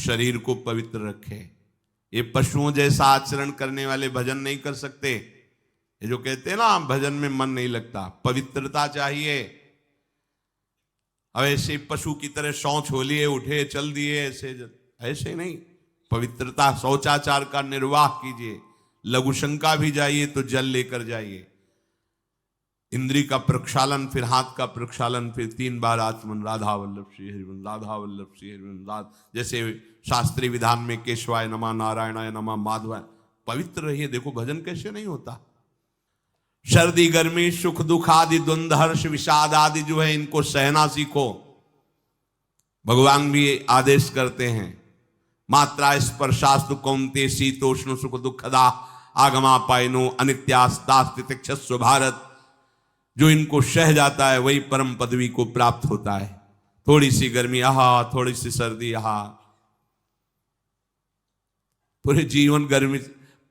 शरीर को पवित्र रखे। ये पशुओं जैसा आचरण करने वाले भजन नहीं कर सकते। ये जो कहते हैं ना भजन में मन नहीं लगता, पवित्रता चाहिए। अब ऐसे पशु की तरह शौच हो लिए, उठे चल दिए, ऐसे नहीं। पवित्रता, शौचाचार का निर्वाह कीजिए। लघु शंका भी जाइए तो जल लेकर जाइए। इंद्री का प्रक्षालन, फिर हाथ का प्रक्षालन, फिर 3 बार आचमन, राधा वल्लभ श्री हरिवंश, राधा वल्लभ श्री हरिवंश। जैसे शास्त्रीय विधान में केशवाय नमः, नारायणाय नमः, माधवाय। पवित्र रहिए। देखो भजन कैसे नहीं होता। सर्दी गर्मी सुख दुख आदि द्वंद हर्ष विषाद आदि जो है इनको सहना सीखो। भगवान भी आदेश करते हैं, मात्रा स्पर्शास्तु कौन्ते शीतोष्ण सुख दुखदा आगमा पायनो अनित्यास्तास्तितिक्षस्व भारत। जो इनको सह जाता है वही परम पदवी को प्राप्त होता है। थोड़ी सी गर्मी आहा, थोड़ी सी सर्दी आहा, पूरे जीवन गर्मी।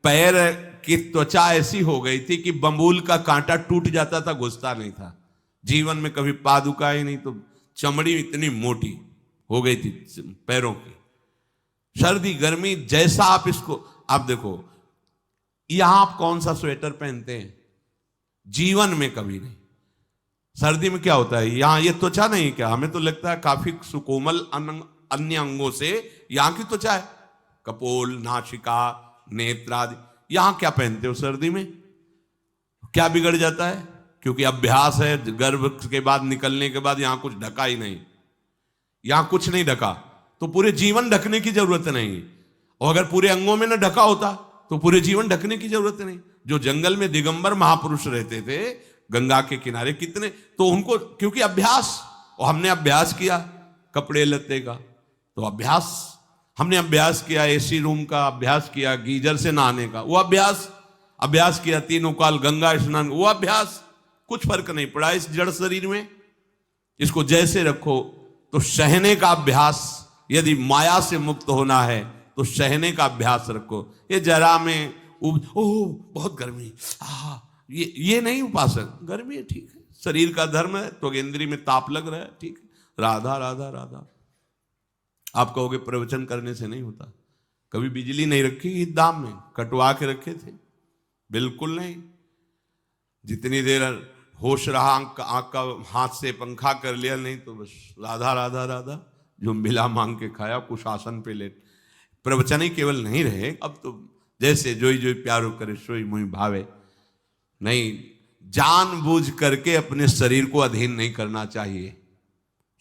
पैर की त्वचा ऐसी हो गई थी कि बंबूल का कांटा टूट जाता था, घुसता नहीं था। जीवन में कभी पादुका ही नहीं, तो चमड़ी इतनी मोटी हो गई थी पैरों की। सर्दी गर्मी जैसा आप इसको, आप देखो यहां आप कौन सा स्वेटर पहनते हैं, जीवन में कभी नहीं। सर्दी में क्या होता है, यहां ये त्वचा नहीं क्या, हमें तो लगता है काफी सुकोमल अन्य अंगों से यहां की त्वचा है, कपोल, नासिका, नेत्र आदि। यहां क्या पहनते हो सर्दी में, क्या बिगड़ जाता है? क्योंकि अभ्यास है, गर्भ के बाद निकलने के बाद यहां कुछ ढका ही नहीं, यहां कुछ नहीं ढका तो पूरे जीवन ढकने की जरूरत नहीं। और अगर पूरे अंगों में न ढका होता तो पूरे जीवन ढकने की जरूरत नहीं। जो जंगल में दिगंबर महापुरुष रहते थे गंगा के किनारे, कितने, तो उनको क्योंकि अभ्यास, और हमने अभ्यास किया कपड़े लत्ते का, तो अभ्यास, हमने अभ्यास किया एसी रूम का, अभ्यास किया गीजर से नहाने का, वो अभ्यास किया 3 काल गंगा स्नान, वो अभ्यास। कुछ फर्क नहीं पड़ा इस जड़ शरीर में। इसको जैसे रखो। तो सहने का अभ्यास, यदि माया से मुक्त होना है तो सहने का अभ्यास रखो। ये जरा में ओह बहुत गर्मी, ये नहीं उपासक। गर्मी है ठीक है, शरीर का धर्म है, तो इंद्री में ताप लग रहा है ठीक है, राधा राधा राधा। आप कहोगे प्रवचन करने से नहीं होता। कभी बिजली नहीं रखी ईद दाम में, कटवा के रखे थे? बिल्कुल नहीं। जितनी देर होश रहा आंख का हाथ से पंखा कर लिया, नहीं तो बस राधा राधा राधा। जो मिला मांग के खाया, कुछ आसन पे लेट। प्रवचन ही केवल नहीं रहे, अब तो जैसे जोई जोई प्यारो करे सोई मुई भावे। नहीं, जानबूझ करके अपने शरीर को अधीन नहीं करना चाहिए।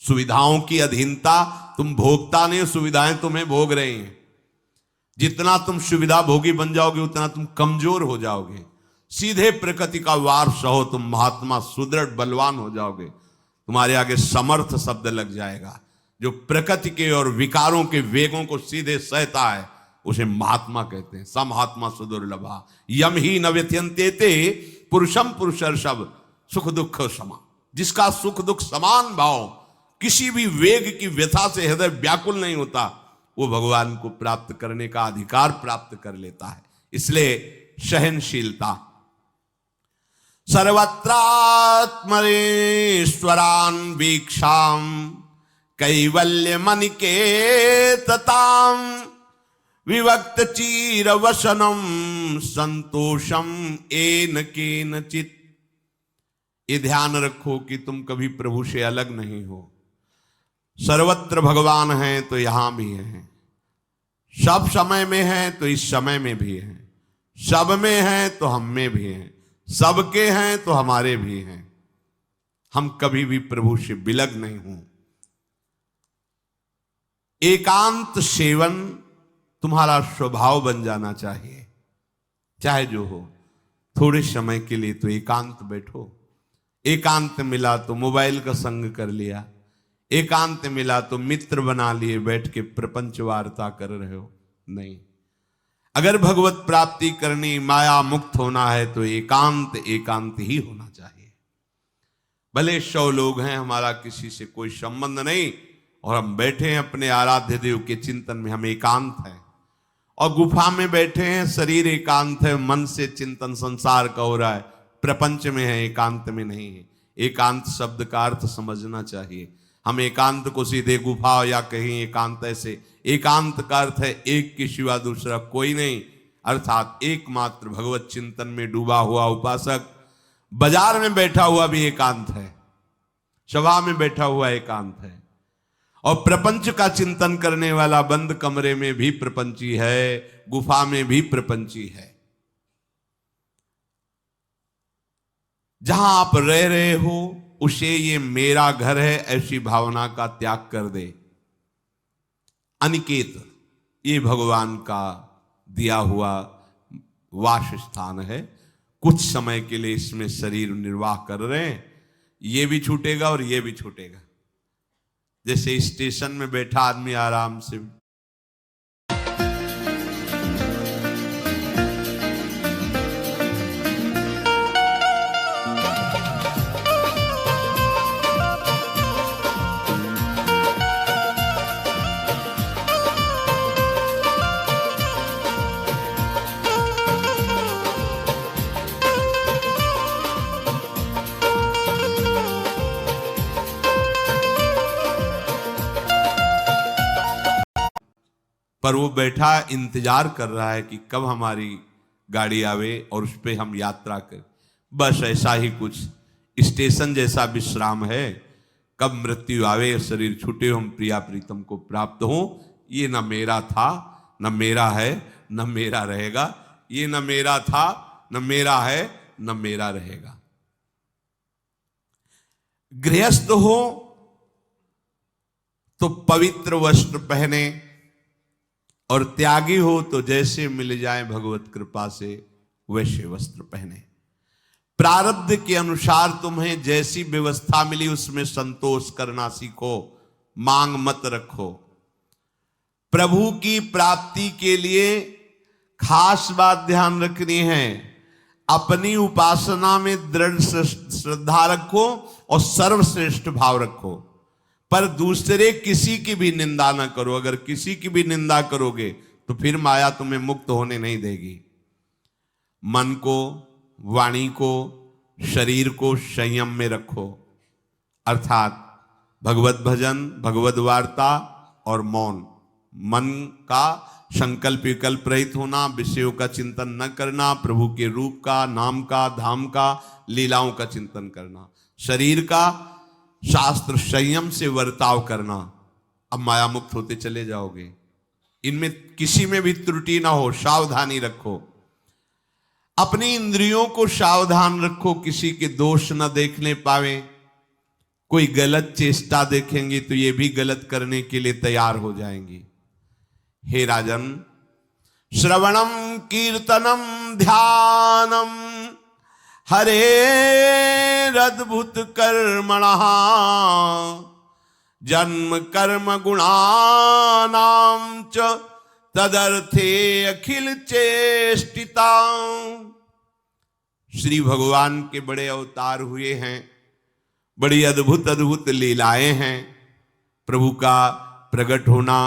सुविधाओं की अधीनता, तुम भोगता नहीं, सुविधाएं तुम्हें भोग रही हैं। जितना तुम सुविधा भोगी बन जाओगे उतना तुम कमजोर हो जाओगे। सीधे प्रकृति का वार सहो, तुम महात्मा सुदृढ़ बलवान हो जाओगे। तुम्हारे आगे समर्थ शब्द लग जाएगा। जो प्रकृति के और विकारों के वेगों को सीधे सहता है उसे महात्मा कहते हैं। समहात्मा सुदुर्लभा यम ही न व्यथयन्ते ते पुरुषम पुरुषर्षभ सुख दुख समा। जिसका सुख दुख समान भाव, किसी भी वेग की व्यथा से हृदय व्याकुल नहीं होता, वो भगवान को प्राप्त करने का अधिकार प्राप्त कर लेता है। इसलिए सहनशीलता। सर्वत्रात्मनेश्वरान वीक्षाम कैवल्य मनिकेतताम विवक्त चीर वसनम संतोषम एन केनचित। ये ध्यान रखो कि तुम कभी प्रभु से अलग नहीं हो। सर्वत्र भगवान है तो यहां भी है, सब समय में है तो इस समय में भी है, सब में है तो हम में भी है, सबके हैं तो हमारे भी हैं। हम कभी भी प्रभु से बिलग नहीं हूं। एकांत सेवन तुम्हारा स्वभाव बन जाना चाहिए। चाहे जो हो, थोड़े समय के लिए तो एकांत बैठो। एकांत मिला तो मोबाइल का संग कर लिया, एकांत मिला तो मित्र बना लिए, बैठ के प्रपंच वार्ता कर रहे हो। नहीं, अगर भगवत प्राप्ति करनी, माया मुक्त होना है तो एकांत एकांत ही होना चाहिए। भले 100 लोग हैं, हमारा किसी से कोई संबंध नहीं, और हम बैठे हैं अपने आराध्य देव के चिंतन में, हम एकांत हैं। और गुफा में बैठे हैं, शरीर एकांत है, मन से चिंतन संसार का हो रहा है, प्रपंच में है, एकांत में नहीं है। एकांत शब्द का अर्थ समझना चाहिए। हम एकांत को सीधे गुफा या कहीं एकांत ऐसे, एकांत का अर्थ है एक के सिवा दूसरा कोई नहीं, अर्थात एकमात्र भगवत चिंतन में डूबा हुआ उपासक। बाजार में बैठा हुआ भी एकांत है, सभा में बैठा हुआ एकांत है, और प्रपंच का चिंतन करने वाला बंद कमरे में भी प्रपंची है, गुफा में भी प्रपंची है। जहां आप रह रहे हो उसे ये मेरा घर है ऐसी भावना का त्याग कर दे। अनिकेत ये भगवान का दिया हुआ वास स्थान है। कुछ समय के लिए इसमें शरीर निर्वाह कर रहे हैं, ये भी छूटेगा और ये भी छूटेगा। जैसे स्टेशन में बैठा आदमी आराम से पर वो बैठा इंतजार कर रहा है कि कब हमारी गाड़ी आवे और उस पर हम यात्रा करें। बस ऐसा ही कुछ स्टेशन जैसा विश्राम है। कब मृत्यु आवे, शरीर छूटे, हम प्रिया प्रीतम को प्राप्त हो। ये न मेरा था, न मेरा है, न मेरा रहेगा। ये न मेरा था, न मेरा है, न मेरा रहेगा। गृहस्थ हो तो पवित्र वस्त्र पहने, और त्यागी हो तो जैसे मिल जाए भगवत कृपा से वैसे वस्त्र पहने। प्रारब्ध के अनुसार तुम्हें जैसी व्यवस्था मिली उसमें संतोष करना सीखो, मांग मत रखो। प्रभु की प्राप्ति के लिए खास बात ध्यान रखनी है, अपनी उपासना में दृढ़ श्रद्धा रखो और सर्वश्रेष्ठ भाव रखो, पर दूसरे किसी की भी निंदा ना करो। अगर किसी की भी निंदा करोगे तो फिर माया तुम्हें मुक्त होने नहीं देगी। मन को, वाणी को, शरीर को संयम में रखो, अर्थात भगवत भजन, भगवत वार्ता और मौन। मन का संकल्प विकल्प रहित होना, विषयों का चिंतन न करना, प्रभु के रूप का, नाम का, धाम का, लीलाओं का चिंतन करना। शरीर का शास्त्र संयम से वर्ताव करना। अब माया मुक्त होते चले जाओगे। इनमें किसी में भी त्रुटि ना हो, सावधानी रखो। अपनी इंद्रियों को सावधान रखो, किसी के दोष न देखने पावे। कोई गलत चेष्टा देखेंगे तो ये भी गलत करने के लिए तैयार हो जाएंगी। हे राजन, श्रवणम कीर्तनम ध्यानम हरेरद्भुत कर्मणः जन्म कर्म गुणानां च तदर्थे अखिल चेष्टिता। श्री भगवान के बड़े अवतार हुए हैं, बड़ी अद्भुत अद्भुत लीलाएं हैं। प्रभु का प्रकट होना,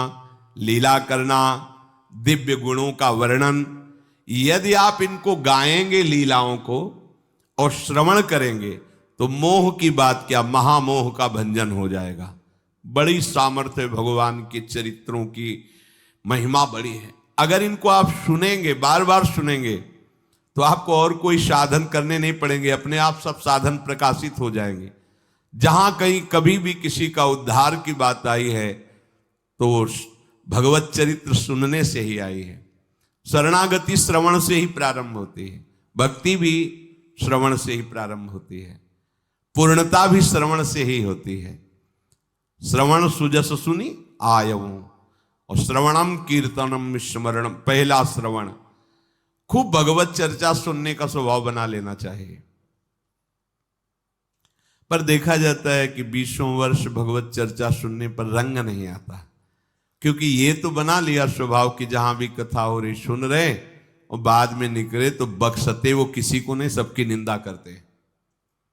लीला करना, दिव्य गुणों का वर्णन। यदि आप इनको गाएंगे लीलाओं को और श्रवण करेंगे तो मोह की बात क्या, महामोह का भंजन हो जाएगा। बड़ी सामर्थ्य भगवान के चरित्रों की, महिमा बड़ी है। अगर इनको आप सुनेंगे, बार बार सुनेंगे, तो आपको और कोई साधन करने नहीं पड़ेंगे, अपने आप सब साधन प्रकाशित हो जाएंगे। जहां कहीं कभी भी किसी का उद्धार की बात आई है तो भगवत चरित्र सुनने से ही आई है। शरणागति श्रवण से ही प्रारंभ होती है, भक्ति भी श्रवण से ही प्रारंभ होती है, पूर्णता भी श्रवण से ही होती है। श्रवण सुजस सुनी आयऊ, और श्रवणम कीर्तनम स्मरणम। पहला श्रवण, खूब भगवत चर्चा सुनने का स्वभाव बना लेना चाहिए। पर देखा जाता है कि 20 वर्ष भगवत चर्चा सुनने पर रंग नहीं आता, क्योंकि ये तो बना लिया स्वभाव कि जहां भी कथा हो रही सुन रहे और बाद में निकले तो बख्शते वो किसी को नहीं, सबकी निंदा करते हैं।